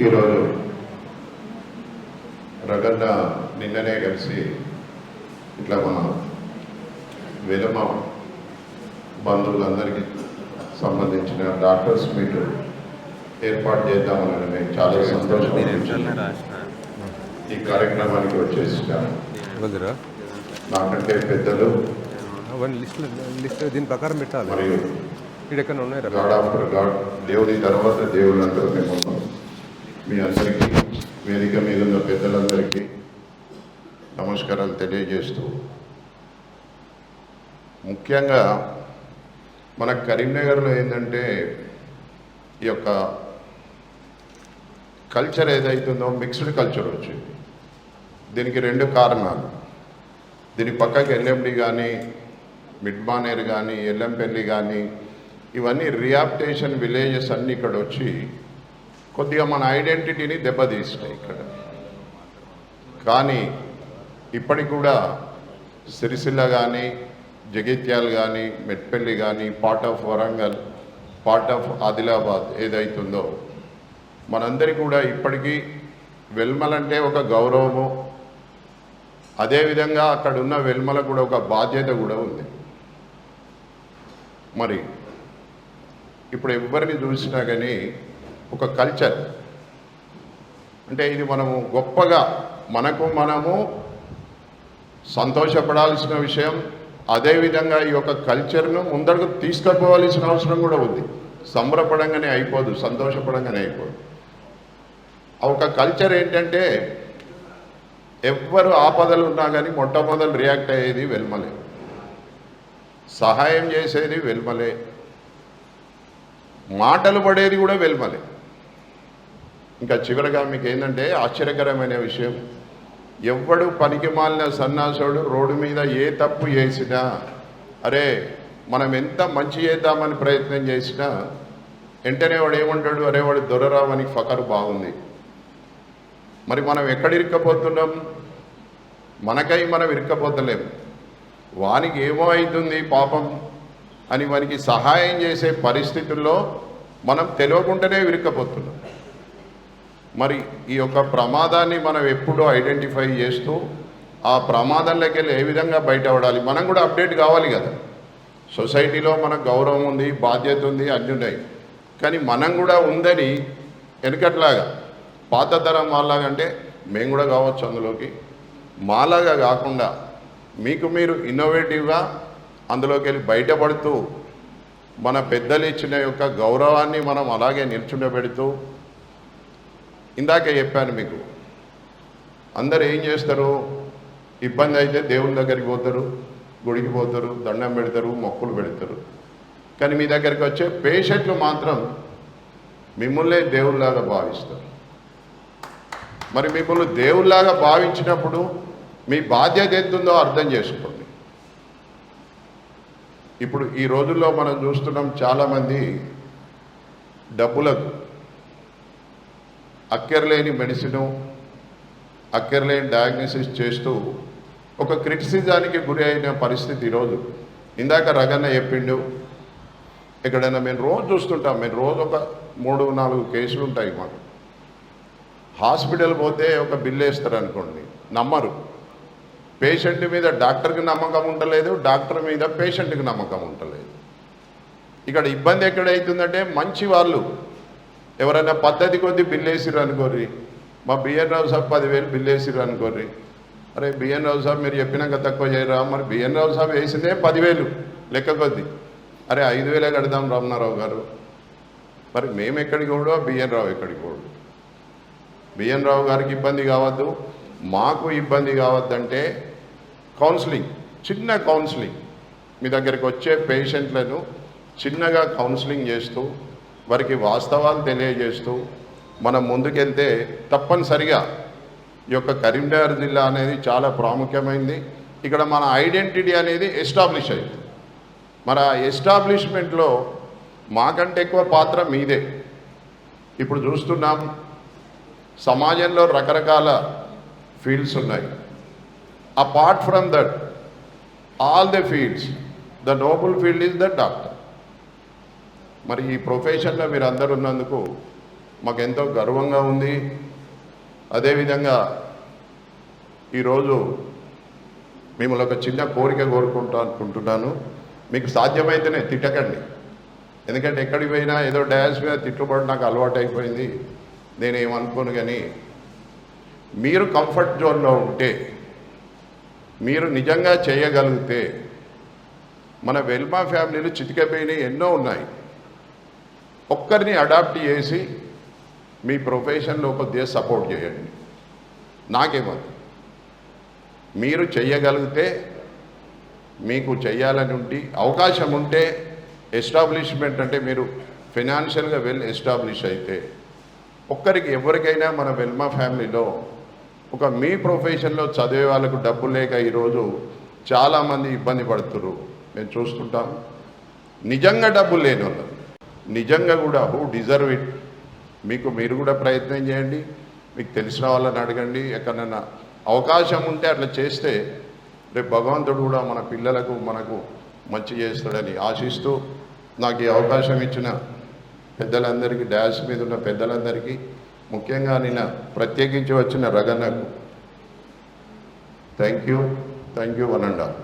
ఈరోజు రగన్న నిన్ననే కలిసి ఇట్లా మన వెలమ బంధువులందరికీ సంబంధించిన డాక్టర్స్ మీట్ ఏర్పాటు చేద్దామని నేను చాలా సంతోషంగా ఈ కార్యక్రమానికి వచ్చేసాను. నాకంటే పెద్దలు దీని ప్రకారం పెట్టాలి. మరియు ఉన్నాయి గాడ్ ఆఫ్టర్ గాడ్, దేవుడి తర్వాత దేవుళ్ళందరూ మేము మీ అందరికీ, వేదిక మీద ఉన్న పెద్దలందరికీ నమస్కారాలు తెలియజేస్తూ, ముఖ్యంగా మన కరీంనగర్లో ఏంటంటే ఈ యొక్క కల్చర్ ఏదైతుందో మిక్స్డ్ కల్చర్ వచ్చింది. దీనికి రెండు కారణాలు. దీని పక్కకి ఎల్ఎండి కానీ, మిడ్ మానేర్ కానీ, ఎల్లంపల్లి కానీ, ఇవన్నీ రియాప్టేషన్ విలేజెస్ అన్నీ ఇక్కడ వచ్చి కొద్దిగా మన ఐడెంటిటీని దెబ్బతీస్తాయి ఇక్కడ. కానీ ఇప్పటికి కూడా సిరిసిల్ల కానీ, జగిత్యాల కానీ, మెట్పల్లి కానీ, part of Warangal, part of Adilabad ఏదైతుందో మనందరికీ కూడా ఇప్పటికీ వెల్మలంటే ఒక గౌరవము, అదేవిధంగా అక్కడ ఉన్న వెల్మలకు కూడా ఒక బాధ్యత కూడా ఉంది. మరి ఇప్పుడు ఎవరిని చూసినా కానీ ఒక కల్చర్ అంటే ఇది మనము గొప్పగా మనము సంతోషపడాల్సిన విషయం. అదేవిధంగా ఈ యొక్క కల్చర్ను ముందరకు తీసుకుపోవాల్సిన అవసరం కూడా ఉంది. సంబరపడంగానే అయిపోదు, సంతోషపడంగానే అయిపోదు. ఒక కల్చర్ ఏంటంటే ఎవ్వరు ఆపదలు ఉన్నా కానీ మొట్టమొదలు రియాక్ట్ అయ్యేది వెల్మలే, సహాయం చేసేది వెల్మలే, మాటలు పడేది కూడా వెల్మలే. ఇంకా చివరిగా మీకు ఏంటంటే ఆశ్చర్యకరమైన విషయం, ఎవ్వడు పనికి మాలిన సన్నాసుడు రోడ్డు మీద ఏ తప్పు చేసినా, అరే మనం ఎంత మంచి చేద్దామని ప్రయత్నం చేసినా వెంటనే వాడు ఏమంటాడు, అరే వాడు దొరరావని ఫకరు బాగుంది. మరి మనం ఎక్కడ ఇరుక్కపోతున్నాం? మనకై మనం ఇరుక్కపోతలేం. వానికి ఏమో అవుతుంది పాపం అని వానికి సహాయం చేసే పరిస్థితుల్లో మనం తెలియకుండానే ఇరుక్కపోతున్నాం. మరి ఈ యొక్క ప్రమాదాన్ని మనం ఎప్పుడూ ఐడెంటిఫై చేస్తూ ఆ ప్రమాదంలోకి వెళ్ళి ఏ విధంగా బయటపడాలి, మనం కూడా అప్డేట్ కావాలి కదా. సొసైటీలో మనకు గౌరవం ఉంది, బాధ్యత ఉంది, అన్నీ ఉన్నాయి. కానీ మనం కూడా ఉందని వెనకట్లాగా పాత తరం వాళ్ళలాగంటే మేము కూడా కావచ్చు అందులోకి, మాలాగా కాకుండా మీకు మీరు ఇన్నోవేటివ్గా అందులోకి వెళ్ళి బయటపడుతూ మన పెద్దలు ఇచ్చిన యొక్క గౌరవాన్ని మనం అలాగే నిల్చుండబెడుతూ, ఇందాకే చెప్పాను మీకు, అందరు ఏం చేస్తారు, ఇబ్బంది అయితే దేవుని దగ్గరికి పోతారు, గుడికి పోతారు, దండం పెడతారు, మొక్కులు పెడతారు. కానీ మీ దగ్గరికి వచ్చే పేషెంట్లు మాత్రం మిమ్మల్నే దేవుళ్ళలాగా భావిస్తారు. మరి మిమ్మల్ని దేవుళ్ళలాగా భావించినప్పుడు మీ బాధ్యత ఎంతుందో అర్థం చేసుకోండి. ఇప్పుడు ఈ రోజుల్లో మనం చూస్తున్నాం, చాలామంది డబ్బులకు అక్కర్లేని మెడిసిను, అక్కర్లేని డయాగ్నోసిస్ చేస్తూ ఒక క్రిటిసిజానికి గురి అయిన పరిస్థితి ఈరోజు. ఇందాక రగన్న చెప్పిండు, ఎక్కడైనా మేము రోజు చూస్తుంటాం, మేము రోజు ఒక 3-4 కేసులు ఉంటాయి మాకు. హాస్పిటల్ పోతే ఒక బిల్లు వేస్తారు అనుకోండి, నమ్మరు. పేషెంట్ మీద డాక్టర్కి నమ్మకం ఉండలేదు, డాక్టర్ మీద పేషెంట్కి నమ్మకం ఉండలేదు. ఇక్కడ ఇబ్బంది ఎక్కడైతుందంటే మంచి వాళ్ళు ఎవరైనా పద్ధతి కొద్దీ బిల్లు వేసిర్రు అనుకోర్రి, మా బిఎన్ రావు సాబ్ 10,000 బిల్లు వేసిర్రు అనుకోర్రి, అరే బిఎన్ రావు సాబ్ మీరు చెప్పినాక తక్కువ చేయరా, మరి బిఎన్ రావు సాబ్ వేసిందే 10,000 లెక్క కొద్దీ, అరే 5,000 కడదాం రమణారావు గారు. మరి మేము ఎక్కడికి కూడా, బిఎన్ రావు ఎక్కడికి కూడా. బిఎన్ రావు గారికి ఇబ్బంది కావద్దు, మాకు ఇబ్బంది కావద్దంటే కౌన్సిలింగ్, చిన్న కౌన్సిలింగ్, మీ దగ్గరికి వచ్చే పేషెంట్లను చిన్నగా కౌన్సిలింగ్ చేస్తూ వారికి వాస్తవాలు తెలియజేస్తూ మనం ముందుకెళ్తే తప్పనిసరిగా ఈ యొక్క కరీంనగర్ జిల్లా అనేది చాలా ప్రాముఖ్యమైనది. ఇక్కడ మన ఐడెంటిటీ అనేది ఎస్టాబ్లిష్ అయింది. మరి ఆ ఎస్టాబ్లిష్మెంట్లో మాకంటే ఎక్కువ పాత్ర మీదే. ఇప్పుడు చూస్తున్నాం, సమాజంలో రకరకాల ఫీల్డ్స్ ఉన్నాయి. Apart from that all the fields, the Nobel field is the doctor. మరి ఈ ప్రొఫెషన్లో మీరు అందరు ఉన్నందుకు మాకెంతో గర్వంగా ఉంది. అదేవిధంగా ఈరోజు మిమ్మల్ని ఒక చిన్న కోరిక అనుకుంటున్నాను. మీకు సాధ్యమైతేనే తిట్టకండి, ఎందుకంటే ఎక్కడికి పోయినా ఏదో డాన్స్ మీద తిట్టుబడి నాకు అలవాటు అయిపోయింది, నేనేమనుకోను. కానీ మీరు కంఫర్ట్ జోన్లో ఉంటే, మీరు నిజంగా చేయగలిగితే, మన వెల్మా ఫ్యామిలీలు చితికిపోయినవి ఎన్నో ఉన్నాయి. ఒక్కరిని అడాప్ట్ చేసి మీ ప్రొఫెషన్లో కొద్దిగా సపోర్ట్ చేయండి. నాకేమవుతుంది, మీరు చెయ్యగలిగితే, మీకు చెయ్యాలని ఉండి అవకాశం ఉంటే, ఎస్టాబ్లిష్మెంట్ అంటే మీరు ఫైనాన్షియల్గా వెల్ ఎస్టాబ్లిష్ అయితే, ఒక్కరికి ఎవరికైనా మన వెల్మా ఫ్యామిలీలో ఒక మీ ప్రొఫెషన్లో చదివే వాళ్ళకు డబ్బు లేక ఈరోజు చాలామంది ఇబ్బంది పడుతున్నారు, మేము చూస్తుంటాం. నిజంగా డబ్బు లేని వాళ్ళు, నిజంగా కూడా హూ డిజర్వ్ ఇట్, మీరు కూడా ప్రయత్నం చేయండి. మీకు తెలిసిన వాళ్ళని అడగండి. ఎక్కడన్నా అవకాశం ఉంటే అట్లా చేస్తే రేపు భగవంతుడు కూడా మన పిల్లలకు మనకు మంచి చేస్తాడని ఆశిస్తూ, నాకు ఈ అవకాశం ఇచ్చిన పెద్దలందరికీ, డాష్ మీద ఉన్న పెద్దలందరికీ, ముఖ్యంగా నిన్న ప్రత్యేకించి వచ్చిన రగన్నకు థ్యాంక్ యూ 1 and all.